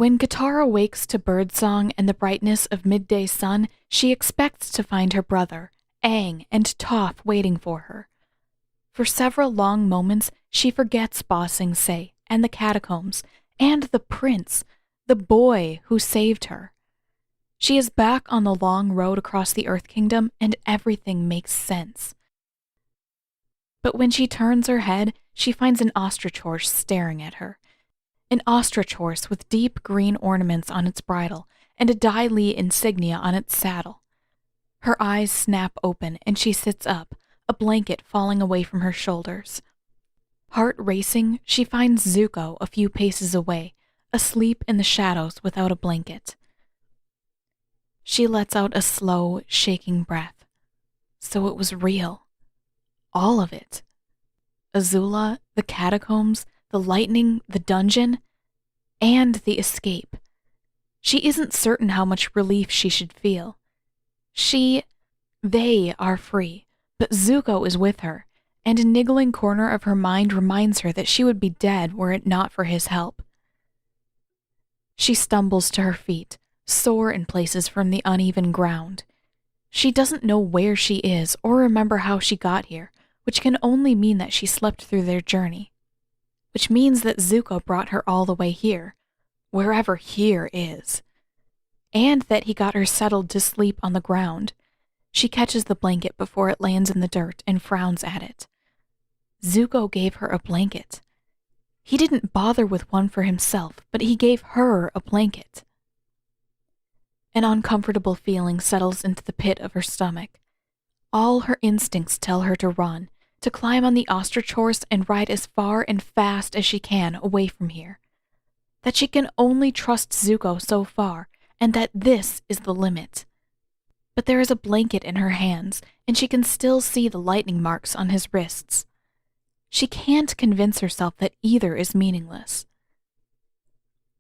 When Katara wakes to birdsong and the brightness of midday sun, she expects to find her brother, Aang, and Toph waiting for her. For several long moments, she forgets Ba Sing Se and the catacombs, and the prince, the boy who saved her. She is back on the long road across the Earth Kingdom, and everything makes sense. But when she turns her head, she finds an ostrich horse staring at her. An ostrich horse with deep green ornaments on its bridle and a Dai Li insignia on its saddle. Her eyes snap open and she sits up, a blanket falling away from her shoulders. Heart racing, she finds Zuko a few paces away, asleep in the shadows without a blanket. She lets out a slow, shaking breath. So it was real. All of it. Azula, the catacombs, the lightning, the dungeon, and the escape. She isn't certain how much relief she should feel. They are free, but Zuko is with her, and a niggling corner of her mind reminds her that she would be dead were it not for his help. She stumbles to her feet, sore in places from the uneven ground. She doesn't know where she is or remember how she got here, which can only mean that she slept through their journey. Which means that Zuko brought her all the way here, wherever here is. And that he got her settled to sleep on the ground. She catches the blanket before it lands in the dirt and frowns at it. Zuko gave her a blanket. He didn't bother with one for himself, but he gave her a blanket. An uncomfortable feeling settles into the pit of her stomach. All her instincts tell her to run, to climb on the ostrich horse and ride as far and fast as she can away from here. That she can only trust Zuko so far, and that this is the limit. But there is a blanket in her hands, and she can still see the lightning marks on his wrists. She can't convince herself that either is meaningless.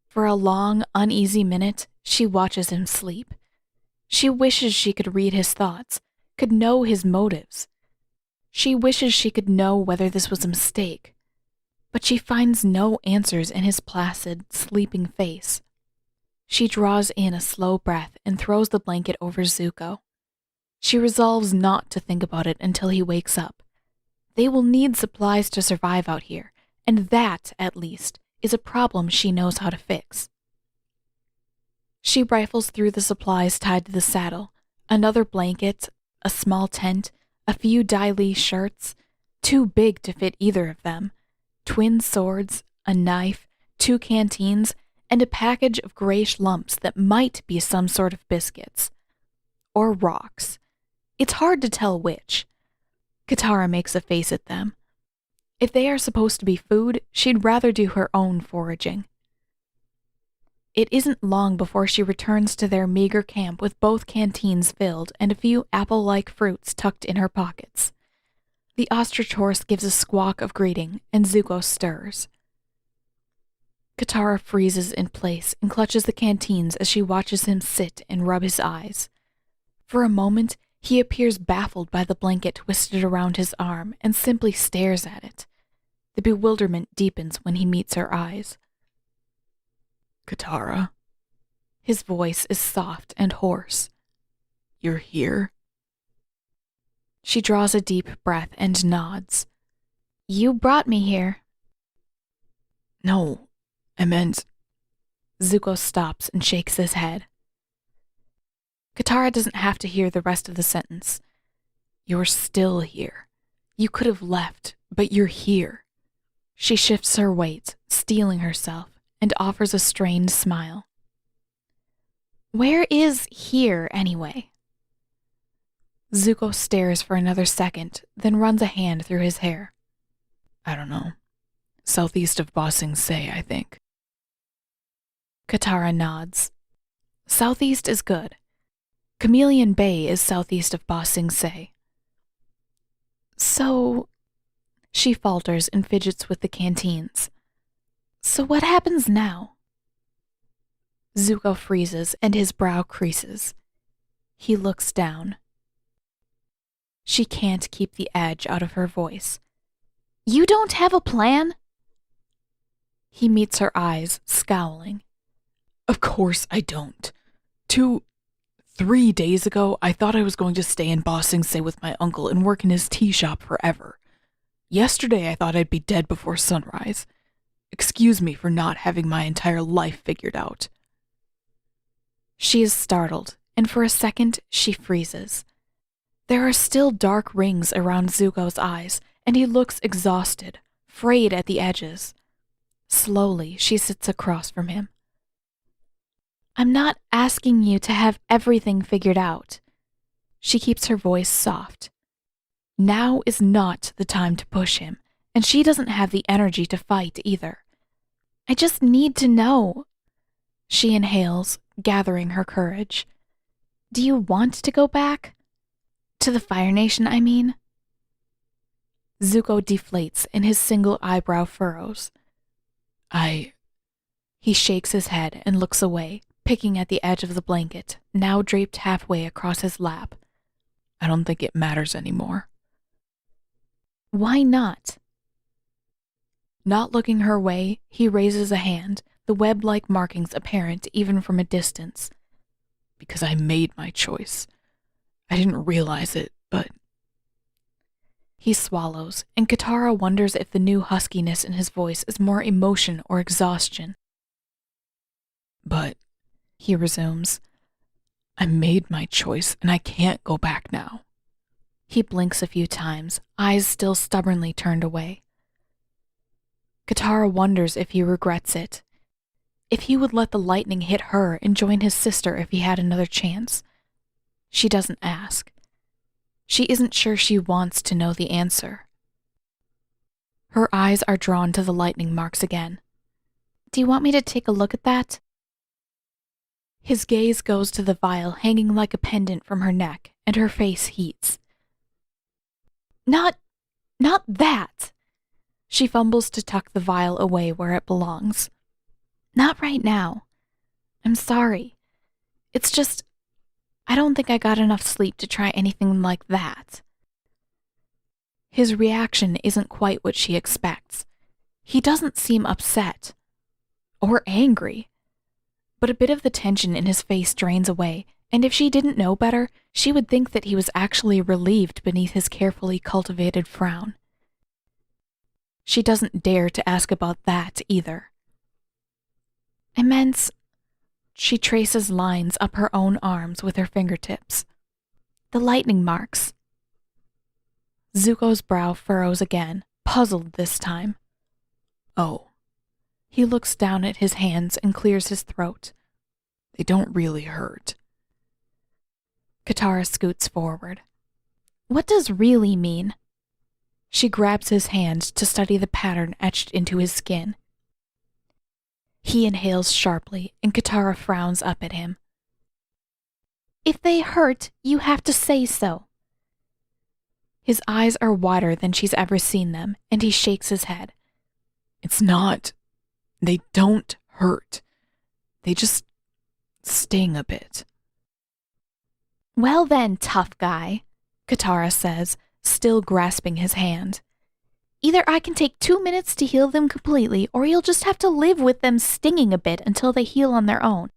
For a long, uneasy minute, she watches him sleep. She wishes she could read his thoughts, could know his motives. She wishes she could know whether this was a mistake, but she finds no answers in his placid, sleeping face. She draws in a slow breath and throws the blanket over Zuko. She resolves not to think about it until he wakes up. They will need supplies to survive out here, and that, at least, is a problem she knows how to fix. She rifles through the supplies tied to the saddle, another blanket, a small tent, a few Dai Li shirts, too big to fit either of them, twin swords, a knife, 2 canteens, and a package of grayish lumps that might be some sort of biscuits. Or rocks. It's hard to tell which. Katara makes a face at them. If they are supposed to be food, she'd rather do her own foraging. It isn't long before she returns to their meager camp with both canteens filled and a few apple-like fruits tucked in her pockets. The ostrich horse gives a squawk of greeting, and Zuko stirs. Katara freezes in place and clutches the canteens as she watches him sit and rub his eyes. For a moment, he appears baffled by the blanket twisted around his arm and simply stares at it. The bewilderment deepens when he meets her eyes. Katara? His voice is soft and hoarse. You're here? She draws a deep breath and nods. You brought me here. No, I meant... Zuko stops and shakes his head. Katara doesn't have to hear the rest of the sentence. You're still here. You could have left, but you're here. She shifts her weight, steeling herself, and offers a strained smile. Where is here, anyway? Zuko stares for another second, then runs a hand through his hair. I don't know. Southeast of Ba Sing Se, I think. Katara nods. Southeast is good. Chameleon Bay is southeast of Ba Sing Se. So... She falters and fidgets with the canteens. So what happens now? Zuko freezes and his brow creases. He looks down. She can't keep the edge out of her voice. You don't have a plan? He meets her eyes, scowling. Of course I don't. 3 days ago, I thought I was going to stay in Ba Sing Se with my uncle and work in his tea shop forever. Yesterday, I thought I'd be dead before sunrise. Excuse me for not having my entire life figured out. She is startled, and for a second, she freezes. There are still dark rings around Zuko's eyes, and he looks exhausted, frayed at the edges. Slowly, she sits across from him. I'm not asking you to have everything figured out. She keeps her voice soft. Now is not the time to push him, and she doesn't have the energy to fight either. I just need to know. She inhales, gathering her courage. Do you want to go back? To the Fire Nation, I mean? Zuko deflates and his single eyebrow furrows. He shakes his head and looks away, picking at the edge of the blanket, now draped halfway across his lap. I don't think it matters anymore. Why not? Not looking her way, he raises a hand, the web-like markings apparent even from a distance. Because I made my choice. I didn't realize it, but... He swallows, and Katara wonders if the new huskiness in his voice is more emotion or exhaustion. But, he resumes, I made my choice and I can't go back now. He blinks a few times, eyes still stubbornly turned away. Katara wonders if he regrets it. If he would let the lightning hit her and join his sister if he had another chance. She doesn't ask. She isn't sure she wants to know the answer. Her eyes are drawn to the lightning marks again. Do you want me to take a look at that? His gaze goes to the vial hanging like a pendant from her neck, and her face heats. Not that! She fumbles to tuck the vial away where it belongs. Not right now. I'm sorry. It's just, I don't think I got enough sleep to try anything like that. His reaction isn't quite what she expects. He doesn't seem upset. Or angry. But a bit of the tension in his face drains away, and if she didn't know better, she would think that he was actually relieved beneath his carefully cultivated frown. She doesn't dare to ask about that either. I meant... She traces lines up her own arms with her fingertips. The lightning marks. Zuko's brow furrows again, puzzled this time. Oh. He looks down at his hands and clears his throat. They don't really hurt. Katara scoots forward. What does really mean? She grabs his hand to study the pattern etched into his skin. He inhales sharply, and Katara frowns up at him. If they hurt, you have to say so. His eyes are wider than she's ever seen them, and he shakes his head. It's not... They don't hurt. They just sting a bit. Well then, tough guy, Katara says, still grasping his hand. Either I can take 2 minutes to heal them completely, or you'll just have to live with them stinging a bit until they heal on their own.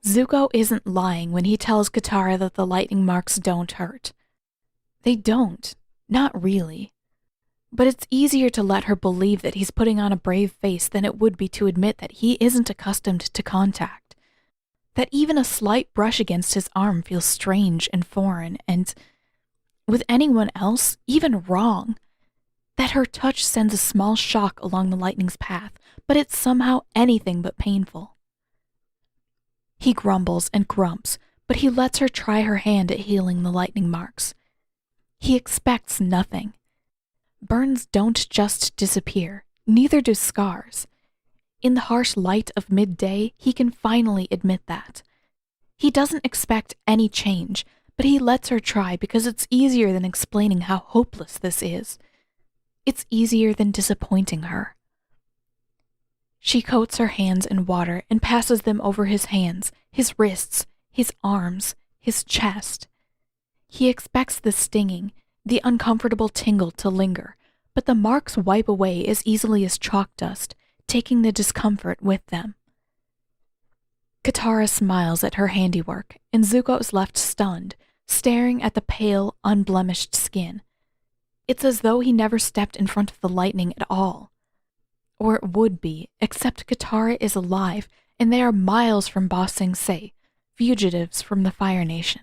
Zuko isn't lying when he tells Katara that the lightning marks don't hurt. They don't. Not really. But it's easier to let her believe that he's putting on a brave face than it would be to admit that he isn't accustomed to contact. That even a slight brush against his arm feels strange and foreign and, with anyone else, even wrong. That her touch sends a small shock along the lightning's path, but it's somehow anything but painful. He grumbles and grumps, but he lets her try her hand at healing the lightning marks. He expects nothing. Burns don't just disappear, neither do scars. In the harsh light of midday, he can finally admit that. He doesn't expect any change, but he lets her try because it's easier than explaining how hopeless this is. It's easier than disappointing her. She coats her hands in water and passes them over his hands, his wrists, his arms, his chest. He expects the stinging, the uncomfortable tingle to linger, but the marks wipe away as easily as chalk dust, taking the discomfort with them. Katara smiles at her handiwork, and Zuko is left stunned, staring at the pale, unblemished skin. It's as though he never stepped in front of the lightning at all. Or it would be, except Katara is alive, and they are miles from Ba Sing Se, fugitives from the Fire Nation.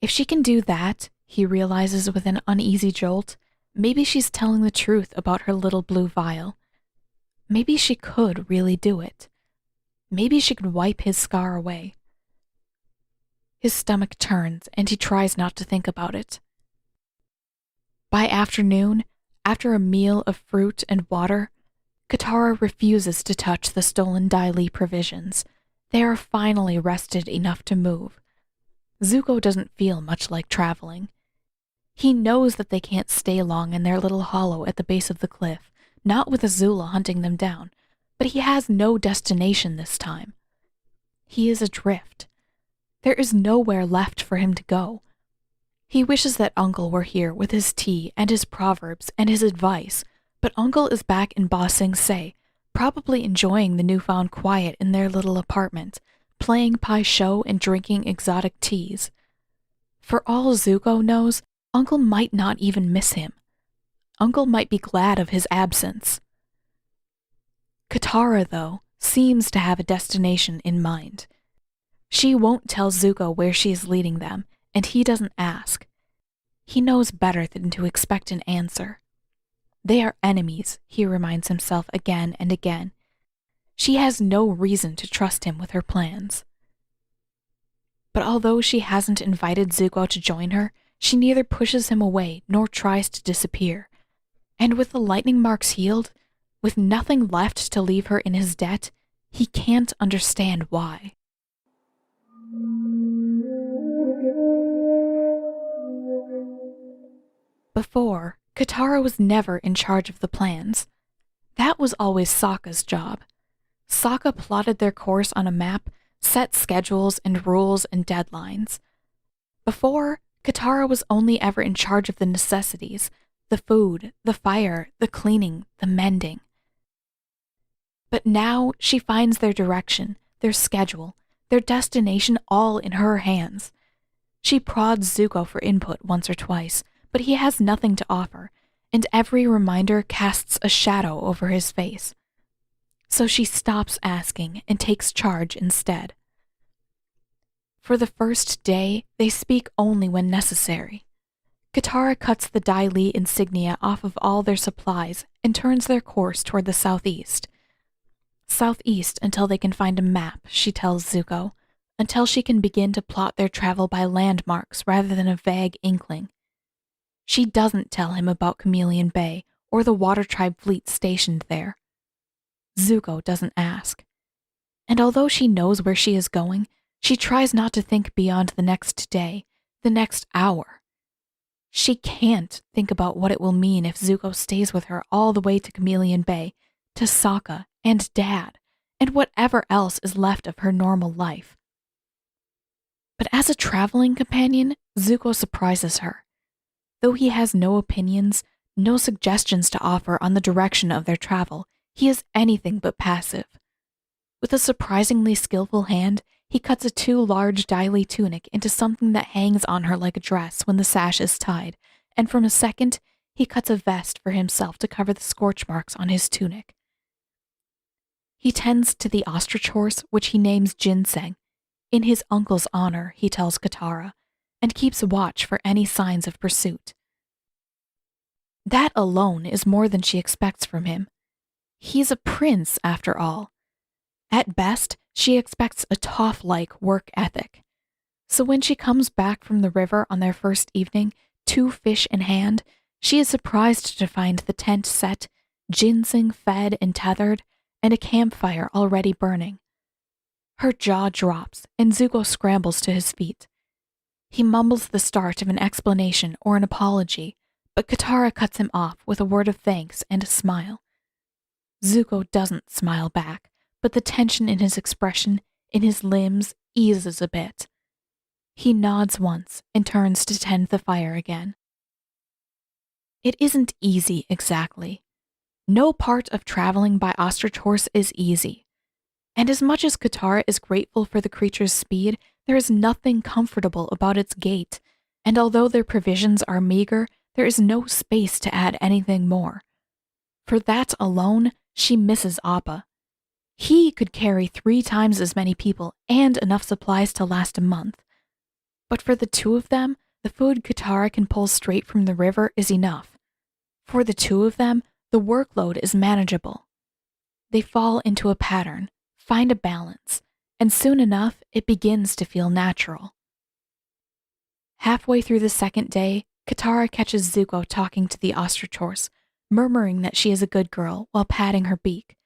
If she can do that, he realizes with an uneasy jolt, maybe she's telling the truth about her little blue vial. Maybe she could really do it. Maybe she could wipe his scar away. His stomach turns, and he tries not to think about it. By afternoon, after a meal of fruit and water, Katara refuses to touch the stolen Dai Li provisions. They are finally rested enough to move. Zuko doesn't feel much like traveling. He knows that they can't stay long in their little hollow at the base of the cliff, not with Azula hunting them down, but he has no destination this time. He is adrift. There is nowhere left for him to go. He wishes that Uncle were here with his tea and his proverbs and his advice, but Uncle is back in Ba Sing Se, probably enjoying the newfound quiet in their little apartment, playing Pai Sho and drinking exotic teas. For all Zuko knows, Uncle might not even miss him. Uncle might be glad of his absence. Katara, though, seems to have a destination in mind. She won't tell Zuko where she is leading them, and he doesn't ask. He knows better than to expect an answer. They are enemies, he reminds himself again and again. She has no reason to trust him with her plans. But although she hasn't invited Zuko to join her, she neither pushes him away nor tries to disappear. And with the lightning marks healed, with nothing left to leave her in his debt, he can't understand why. Before, Katara was never in charge of the plans. That was always Sokka's job. Sokka plotted their course on a map, set schedules and rules and deadlines. Before, Katara was only ever in charge of the necessities, the food, the fire, the cleaning, the mending. But now she finds their direction, their schedule, their destination all in her hands. She prods Zuko for input once or twice, but he has nothing to offer, and every reminder casts a shadow over his face. So she stops asking and takes charge instead. For the first day, they speak only when necessary. Katara cuts the Dai Li insignia off of all their supplies and turns their course toward the southeast. Southeast until they can find a map, she tells Zuko, until she can begin to plot their travel by landmarks rather than a vague inkling. She doesn't tell him about Chameleon Bay or the Water Tribe fleet stationed there. Zuko doesn't ask. And although she knows where she is going, she tries not to think beyond the next day, the next hour. She can't think about what it will mean if Zuko stays with her all the way to Chameleon Bay, to Sokka and Dad, and whatever else is left of her normal life. But as a traveling companion, Zuko surprises her. Though he has no opinions, no suggestions to offer on the direction of their travel, he is anything but passive. With a surprisingly skillful hand, he cuts a too large Dai Li tunic into something that hangs on her like a dress when the sash is tied, and from a second, he cuts a vest for himself to cover the scorch marks on his tunic. He tends to the ostrich horse, which he names Ginseng. In his uncle's honor, he tells Katara, and keeps watch for any signs of pursuit. That alone is more than she expects from him. He's a prince, after all. At best, she expects a Toph-like work ethic. So when she comes back from the river on their first evening, 2 fish in hand, she is surprised to find the tent set, ginseng fed and tethered, and a campfire already burning. Her jaw drops, and Zuko scrambles to his feet. He mumbles the start of an explanation or an apology, but Katara cuts him off with a word of thanks and a smile. Zuko doesn't smile back, but the tension in his expression, in his limbs, eases a bit. He nods once and turns to tend the fire again. It isn't easy exactly. No part of traveling by ostrich horse is easy. And as much as Katara is grateful for the creature's speed, there is nothing comfortable about its gait, and although their provisions are meager, there is no space to add anything more. For that alone, she misses Appa. He could carry 3 times as many people and enough supplies to last a month. But for the 2 of them, the food Katara can pull straight from the river is enough. For the 2 of them, the workload is manageable. They fall into a pattern, find a balance, and soon enough it begins to feel natural. Halfway through the second day, Katara catches Zuko talking to the ostrich horse, murmuring that she is a good girl while patting her beak.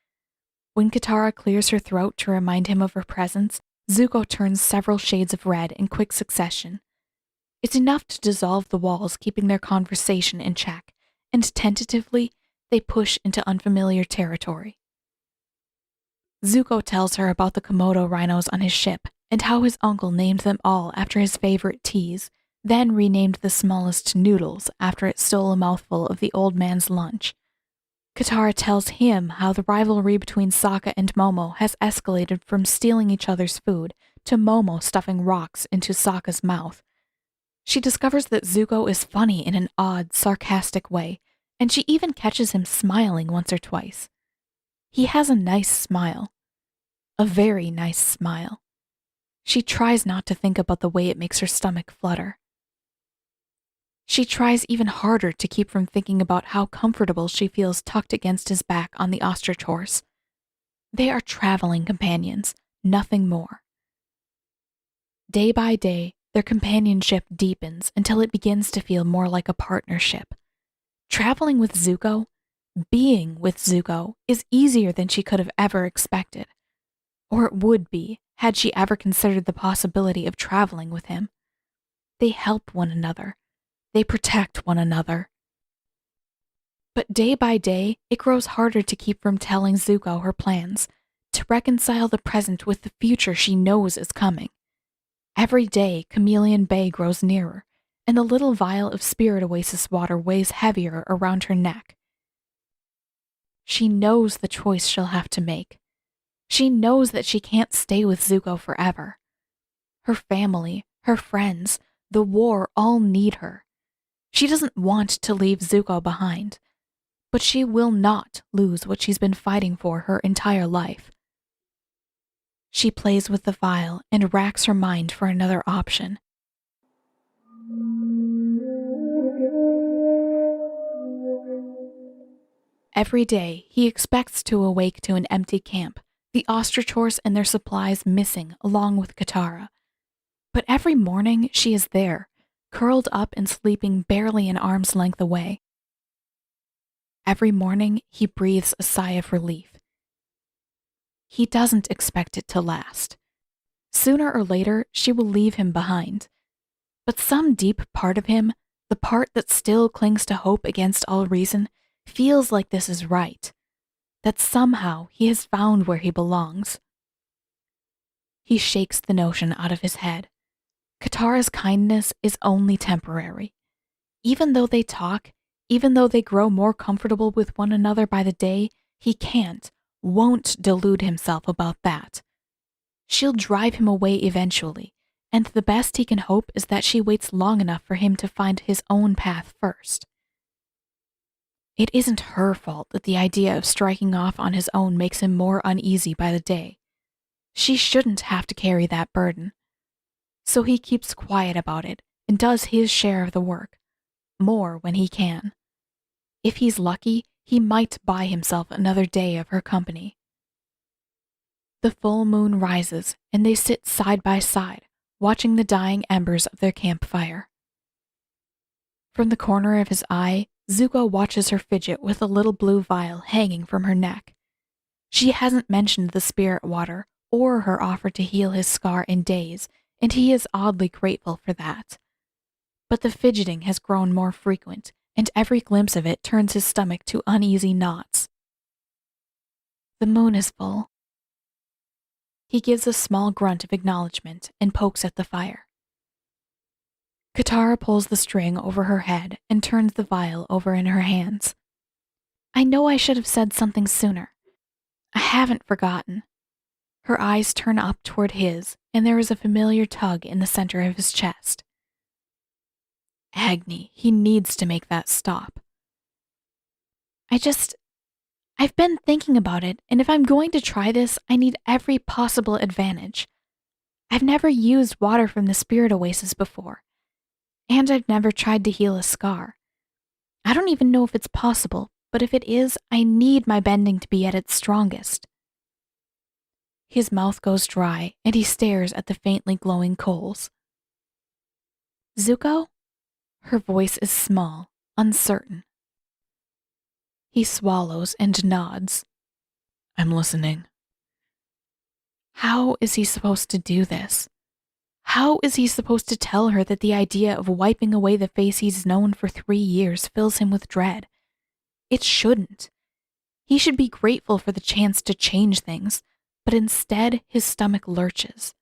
When Katara clears her throat to remind him of her presence, Zuko turns several shades of red in quick succession. It's enough to dissolve the walls, keeping their conversation in check, and tentatively, they push into unfamiliar territory. Zuko tells her about the Komodo rhinos on his ship and how his uncle named them all after his favorite teas, then renamed the smallest Noodles after it stole a mouthful of the old man's lunch. Katara tells him how the rivalry between Sokka and Momo has escalated from stealing each other's food to Momo stuffing rocks into Sokka's mouth. She discovers that Zuko is funny in an odd, sarcastic way, and she even catches him smiling once or twice. He has a nice smile. A very nice smile. She tries not to think about the way it makes her stomach flutter. She tries even harder to keep from thinking about how comfortable she feels tucked against his back on the ostrich horse. They are traveling companions, nothing more. Day by day, their companionship deepens until it begins to feel more like a partnership. Traveling with Zuko, being with Zuko, is easier than she could have ever expected. Or it would be, had she ever considered the possibility of traveling with him. They help one another. They protect one another. But day by day, it grows harder to keep from telling Zuko her plans, to reconcile the present with the future she knows is coming. Every day, Chameleon Bay grows nearer, and the little vial of spirit oasis water weighs heavier around her neck. She knows the choice she'll have to make. She knows that she can't stay with Zuko forever. Her family, her friends, the war all need her. She doesn't want to leave Zuko behind, but she will not lose what she's been fighting for her entire life. She plays with the vial and racks her mind for another option. Every day, he expects to awake to an empty camp, the ostrich horse and their supplies missing along with Katara. But every morning, she is there, curled up and sleeping barely an arm's length away. Every morning, he breathes a sigh of relief. He doesn't expect it to last. Sooner or later, she will leave him behind. But some deep part of him, the part that still clings to hope against all reason, feels like this is right, that somehow he has found where he belongs. He shakes the notion out of his head. Katara's kindness is only temporary. Even though they talk, even though they grow more comfortable with one another by the day, he won't delude himself about that. She'll drive him away eventually, and the best he can hope is that she waits long enough for him to find his own path first. It isn't her fault that the idea of striking off on his own makes him more uneasy by the day. She shouldn't have to carry that burden. So he keeps quiet about it and does his share of the work, more when he can. If he's lucky, he might buy himself another day of her company. The full moon rises, and they sit side by side, watching the dying embers of their campfire. From the corner of his eye, Zuko watches her fidget with a little blue vial hanging from her neck. She hasn't mentioned the spirit water or her offer to heal his scar in days, and he is oddly grateful for that. But the fidgeting has grown more frequent, and every glimpse of it turns his stomach to uneasy knots. The moon is full. He gives a small grunt of acknowledgement and pokes at the fire. Katara pulls the string over her head and turns the vial over in her hands. I know I should have said something sooner. I haven't forgotten. Her eyes turn up toward his, and there is a familiar tug in the center of his chest. Agni, he needs to make that stop. I've been thinking about it, and if I'm going to try this, I need every possible advantage. I've never used water from the spirit oasis before, and I've never tried to heal a scar. I don't even know if it's possible, but if it is, I need my bending to be at its strongest. His mouth goes dry, and he stares at the faintly glowing coals. Zuko? Her voice is small, uncertain. He swallows and nods. I'm listening. How is he supposed to do this? How is he supposed to tell her that the idea of wiping away the face he's known for 3 years fills him with dread? It shouldn't. He should be grateful for the chance to change things, but instead his stomach lurches.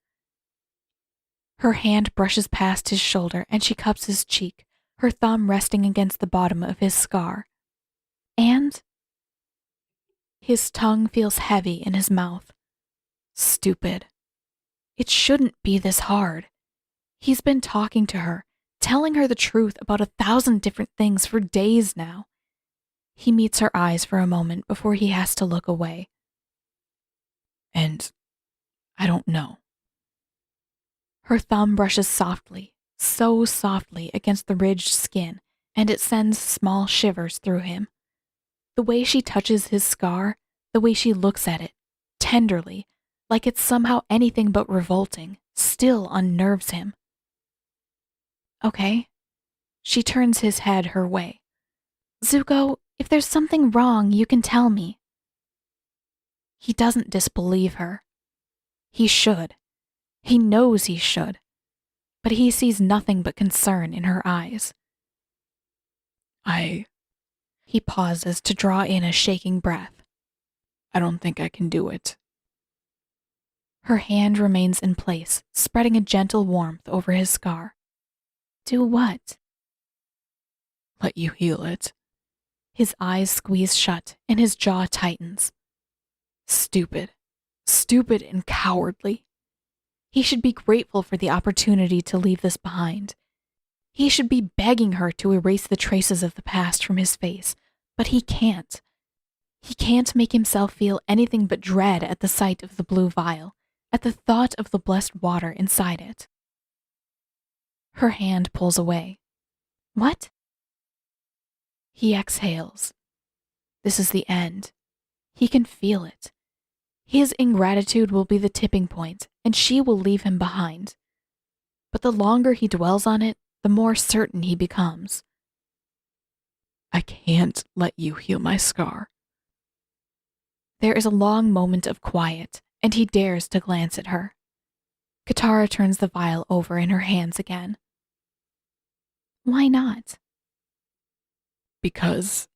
Her hand brushes past his shoulder and she cups his cheek, her thumb resting against the bottom of his scar. And his tongue feels heavy in his mouth. Stupid. It shouldn't be this hard. He's been talking to her, telling her the truth about 1,000 different things for days now. He meets her eyes for a moment before he has to look away. And I don't know. Her thumb brushes softly, so softly against the ridged skin, and it sends small shivers through him. The way she touches his scar, the way she looks at it, tenderly, like it's somehow anything but revolting, still unnerves him. Okay. She turns his head her way. Zuko, if there's something wrong, you can tell me. He doesn't disbelieve her. He should. He knows he should. But he sees nothing but concern in her eyes. He pauses to draw in a shaking breath. I don't think I can do it. Her hand remains in place, spreading a gentle warmth over his scar. Do what? Let you heal it. His eyes squeeze shut and his jaw tightens. Stupid. Stupid and cowardly. He should be grateful for the opportunity to leave this behind. He should be begging her to erase the traces of the past from his face, but he can't. He can't make himself feel anything but dread at the sight of the blue vial, at the thought of the blessed water inside it. Her hand pulls away. What? He exhales. This is the end. He can feel it. His ingratitude will be the tipping point, and she will leave him behind. But the longer he dwells on it, the more certain he becomes. I can't let you heal my scar. There is a long moment of quiet, and he dares to glance at her. Katara turns the vial over in her hands again. Why not? Because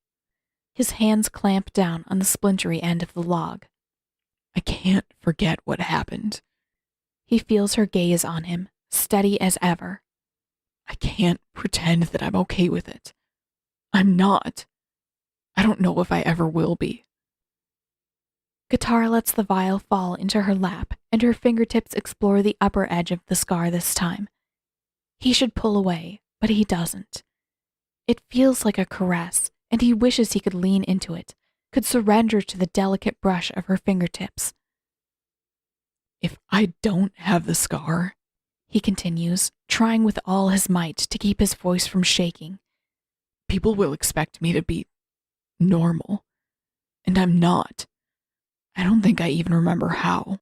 his hands clamp down on the splintery end of the log. I can't forget what happened. He feels her gaze on him, steady as ever. I can't pretend that I'm okay with it. I'm not. I don't know if I ever will be. Katara lets the vial fall into her lap, and her fingertips explore the upper edge of the scar this time. He should pull away, but he doesn't. It feels like a caress, and he wishes he could lean into it, could surrender to the delicate brush of her fingertips. If I don't have the scar, he continues, trying with all his might to keep his voice from shaking, people will expect me to be normal, and I'm not. I don't think I even remember how.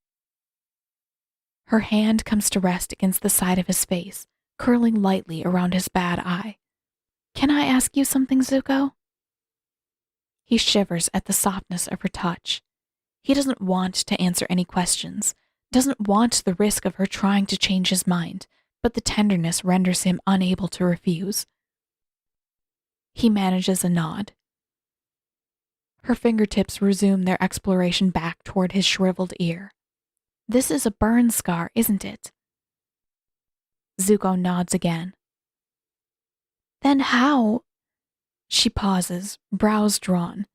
Her hand comes to rest against the side of his face, curling lightly around his bad eye. Can I ask you something, Zuko? He shivers at the softness of her touch. He doesn't want to answer any questions, doesn't want the risk of her trying to change his mind, but the tenderness renders him unable to refuse. He manages a nod. Her fingertips resume their exploration back toward his shriveled ear. This is a burn scar, isn't it? Zuko nods again. Then how? She pauses, brows drawn.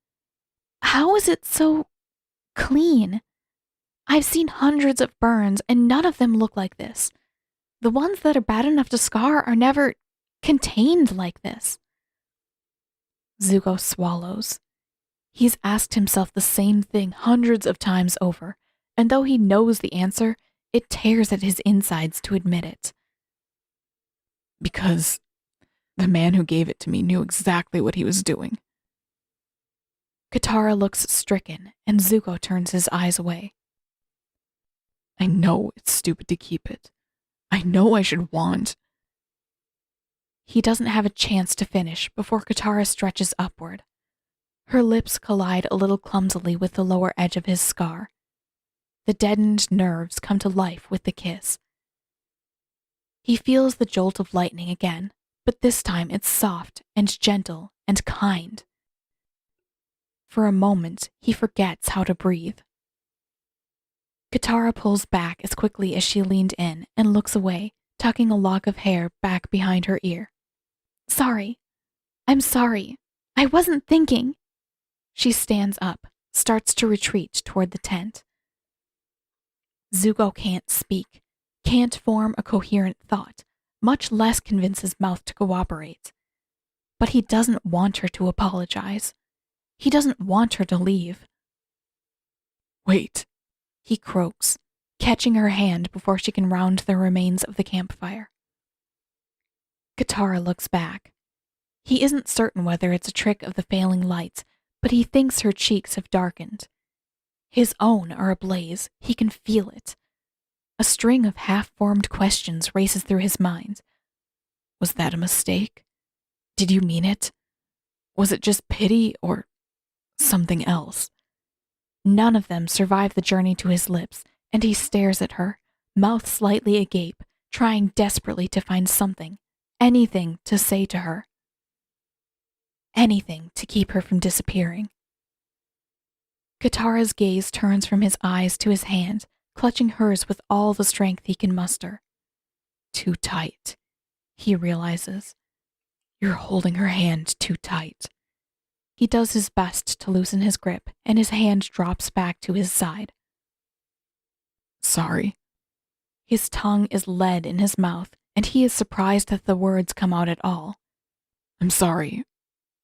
How is it so clean? I've seen hundreds of burns and none of them look like this. The ones that are bad enough to scar are never contained like this. Zuko swallows. He's asked himself the same thing hundreds of times over, and though he knows the answer, it tears at his insides to admit it. Because the man who gave it to me knew exactly what he was doing. Katara looks stricken, and Zuko turns his eyes away. I know it's stupid to keep it. I know I should want. He doesn't have a chance to finish before Katara stretches upward. Her lips collide a little clumsily with the lower edge of his scar. The deadened nerves come to life with the kiss. He feels the jolt of lightning again, but this time it's soft and gentle and kind. For a moment, he forgets how to breathe. Katara pulls back as quickly as she leaned in and looks away, tucking a lock of hair back behind her ear. Sorry. I'm sorry. I wasn't thinking. She stands up, starts to retreat toward the tent. Zuko can't speak, can't form a coherent thought, much less convince his mouth to cooperate. But he doesn't want her to apologize. He doesn't want her to leave. Wait, he croaks, catching her hand before she can round the remains of the campfire. Katara looks back. He isn't certain whether it's a trick of the failing lights, but he thinks her cheeks have darkened. His own are ablaze. He can feel it. A string of half-formed questions races through his mind. Was that a mistake? Did you mean it? Was it just pity or something else? None of them survive the journey to his lips, and he stares at her, mouth slightly agape, trying desperately to find something, anything to say to her. Anything to keep her from disappearing. Katara's gaze turns from his eyes to his hand, clutching hers with all the strength he can muster. Too tight, he realizes. You're holding her hand too tight. He does his best to loosen his grip, and his hand drops back to his side. Sorry. His tongue is lead in his mouth, and he is surprised that the words come out at all. I'm sorry.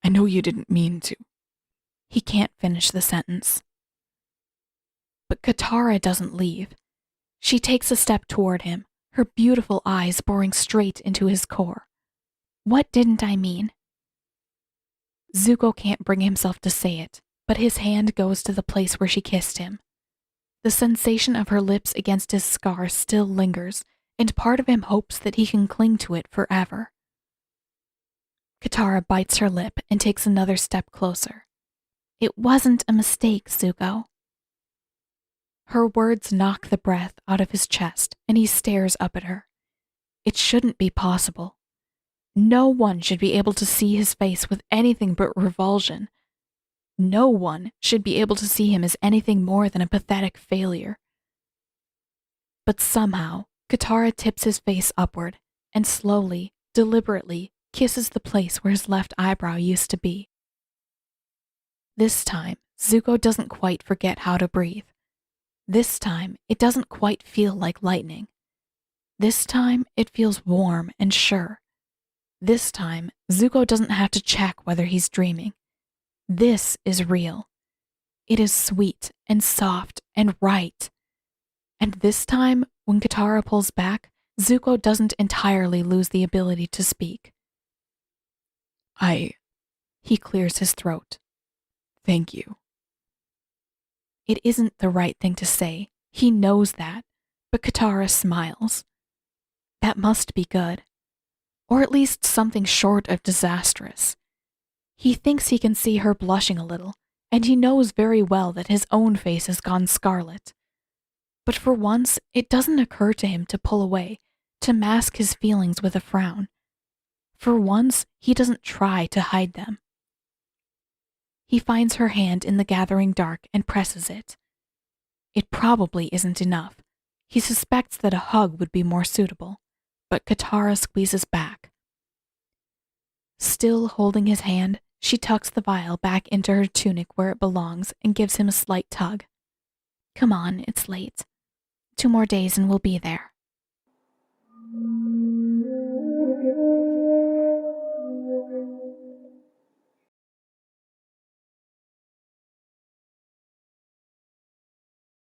I know you didn't mean to. He can't finish the sentence. But Katara doesn't leave. She takes a step toward him, her beautiful eyes boring straight into his core. What didn't I mean? Zuko can't bring himself to say it, but his hand goes to the place where she kissed him. The sensation of her lips against his scar still lingers, and part of him hopes that he can cling to it forever. Katara bites her lip and takes another step closer. It wasn't a mistake, Zuko. Her words knock the breath out of his chest, and he stares up at her. It shouldn't be possible. No one should be able to see his face with anything but revulsion. No one should be able to see him as anything more than a pathetic failure. But somehow, Katara tips his face upward, and slowly, deliberately, kisses the place where his left eyebrow used to be. This time, Zuko doesn't quite forget how to breathe. This time, it doesn't quite feel like lightning. This time, it feels warm and sure. This time, Zuko doesn't have to check whether he's dreaming. This is real. It is sweet and soft and right. And this time, when Katara pulls back, Zuko doesn't entirely lose the ability to speak. He clears his throat. Thank you. It isn't the right thing to say. He knows that, but Katara smiles. That must be good. Or at least something short of disastrous. He thinks he can see her blushing a little, and he knows very well that his own face has gone scarlet. But for once, it doesn't occur to him to pull away, to mask his feelings with a frown. For once, he doesn't try to hide them. He finds her hand in the gathering dark and presses it. It probably isn't enough. He suspects that a hug would be more suitable, but Katara squeezes back. Still holding his hand, she tucks the vial back into her tunic where it belongs and gives him a slight tug. Come on, it's late. 2 more days and we'll be there.